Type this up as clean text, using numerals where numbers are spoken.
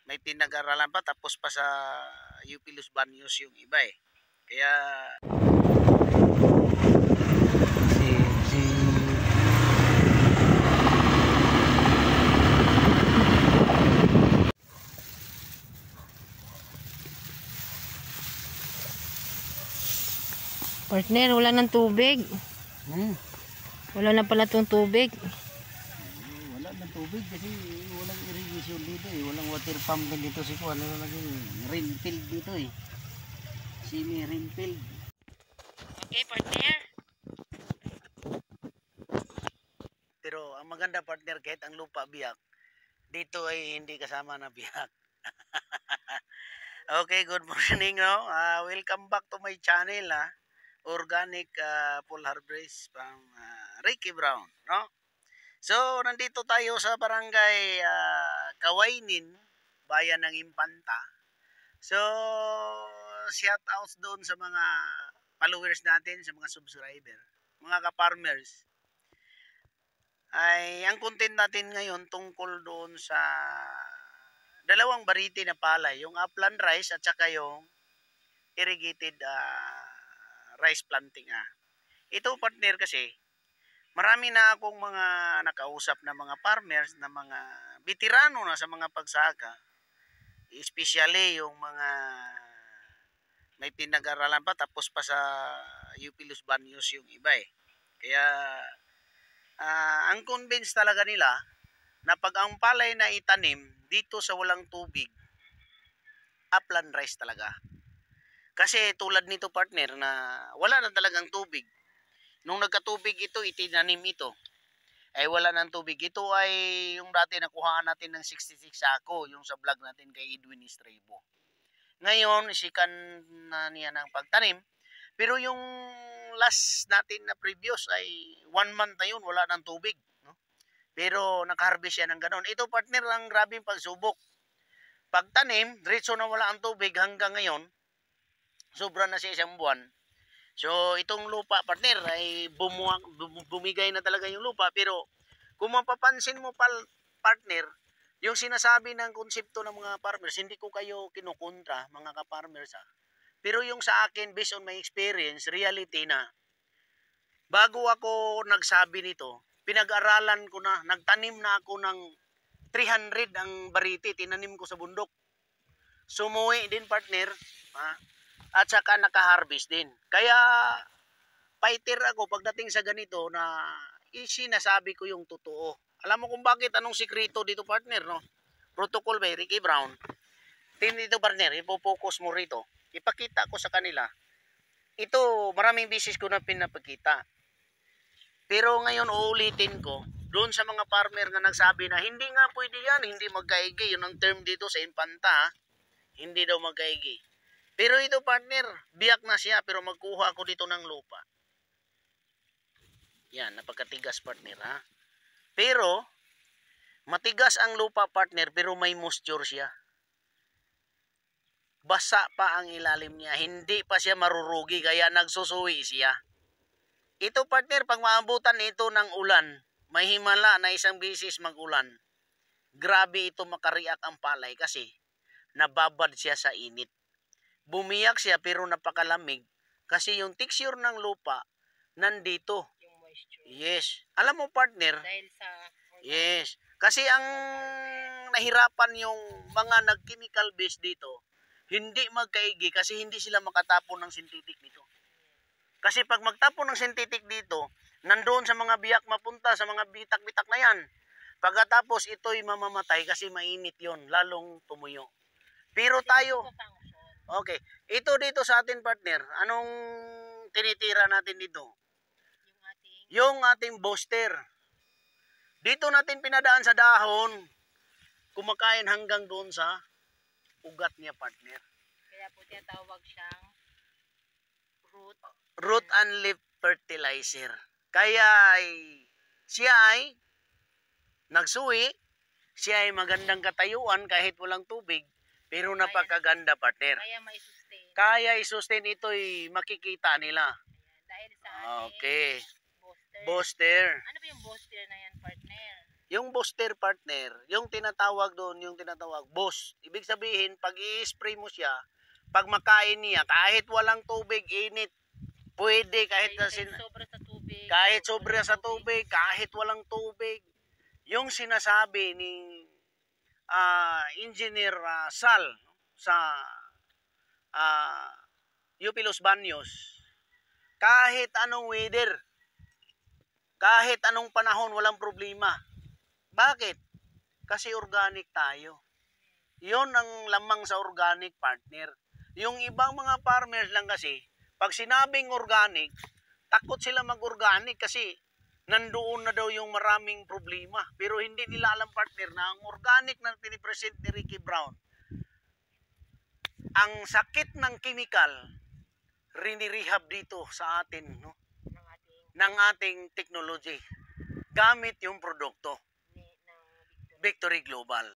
may pinag-aralan pa tapos pa sa UP Los Baños yung iba eh. Kaya si Partner, wala ng tubig. Wala na pala tong tubig. wala ng tubig kasi walang irrigation dito eh. Walang water pump din dito si Kuan. Ano naging rain field dito eh. Semi rain field. Okay, partner. Pero ang maganda partner kahit ang lupa biyak, dito ay hindi kasama na biyak. Okay, good morning no. Welcome back to my channel Organic Full Harvest from Ricky Brown, no? So, nandito tayo sa barangay Kawainin, bayan ng Impanta. So, shout outs doon sa mga followers natin, sa mga subscriber, mga ka-farmers. Ay, ang content natin ngayon tungkol doon sa dalawang variety na palay, yung upland rice at saka yung irrigated rice planting. Ito partner kasi, marami na akong mga nakausap na mga farmers na mga veterano na sa mga pagsaka. Especially yung mga may pinag-aralan pa tapos pa sa UP Los Baños yung iba eh. Kaya ang convince talaga nila na pag ang palay na itanim dito sa walang tubig, upland rice talaga. Kasi tulad nito partner na wala na talagang tubig. Nung nagkatubig ito, itinanim ito. Ay wala ng tubig. Ito ay yung dati nakuhaan natin ng 66 sako, yung sa vlog natin kay Edwin Estrebo. Ngayon, isikan na niya ng pagtanim. Pero yung last natin na previous ay 1 month na yun, wala ng tubig. No? Pero nakaharvest siya ng ganon. Ito partner, ang grabing pagsubok. Pagtanim, diretso na wala ang tubig hanggang ngayon, sobra na siya isang buwan. So, itong lupa, partner, ay bumigay na talaga yung lupa. Pero, kung mapapansin mo, partner, yung sinasabi ng konsepto ng mga farmers, hindi ko kayo kinukontra, mga ka-farmers. Pero yung sa akin, based on my experience, reality na, bago ako nagsabi nito, pinag-aralan ko na, nagtanim na ako ng 300 ang variety, tinanim ko sa bundok. Sumuwi din, partner, at saka naka-harvest din. Kaya fighter ako pagdating sa ganito na sinasabi ko yung totoo. Alam mo kung bakit, anong sikreto dito partner, no? Protocol by Ricky Brown. Dito partner, ipopokus mo rito. Ipakita ko sa kanila. Ito, maraming bisis ko na pinapakita. Pero ngayon uulitin ko, doon sa mga farmer na nagsabi na hindi nga pwede yan, hindi magkaigi. Yun ang term dito sa Impanta, hindi daw magkaigi. Pero ito partner, biyak na siya pero magkuha ako dito ng lupa. Yan, napakatigas partner Pero, matigas ang lupa partner pero may moisture siya. Basa pa ang ilalim niya, hindi pa siya marurugi kaya nagsusuwi siya. Ito partner, pag maabutan ito ng ulan, may himala na isang bisis mag-ulan, grabe ito makariak ang palay kasi nababad siya sa init. Bumiyak siya pero napakalamig kasi yung texture ng lupa nandito. Yung moisture. Yes. Alam mo partner? Dahil sa Yes. Kasi ang nahirapan yung mga nag-chemical base dito, hindi magkaigi kasi hindi sila makatapon ng synthetic dito. Kasi pag magtapon ng synthetic dito, nandoon sa mga biyak mapunta, sa mga bitak-bitak na yan. Pagkatapos ito'y mamamatay kasi mainit yon, lalong tumuyo. Pero tayo, okay, ito dito sa atin partner, anong tinitira natin dito? Yung ating booster. Dito natin pinadaan sa dahon, kumakain hanggang doon sa ugat niya partner. Kaya po tinatawag siyang Root and leaf fertilizer. Kaya siya ay nagsuwi, siya ay magandang katayuan kahit walang tubig, pero napakaganda partner. Kaya mai-sustain. Kaya i-sustain ito'y makikita nila. Dahil sa Okay. booster. Booster. Ano ba yung booster na yan, partner? yung booster partner, yung tinatawag doon, yung tinatawag boss. Ibig sabihin, pag i-spray mo siya, pag makain niya, kahit walang tubig, init, pwede kahit sobra sa tubig. kahit sobra sa tubig, kahit walang tubig. Yung sinasabi ni Engineer Sal sa UP Los Baños, kahit anong weather, kahit anong panahon, walang problema. Bakit? Kasi organic tayo. Yon ang lamang sa organic, partner. Yung ibang mga farmers lang kasi, pag sinabing organic, takot sila mag-organic kasi nandoon na daw yung maraming problema. Pero hindi nila alam, partner, na ang organic na pinipresent ni Ricky Brown, ang sakit ng chemical, rinirehab dito sa atin, no? Ng ating technology gamit yung produkto Victory Global.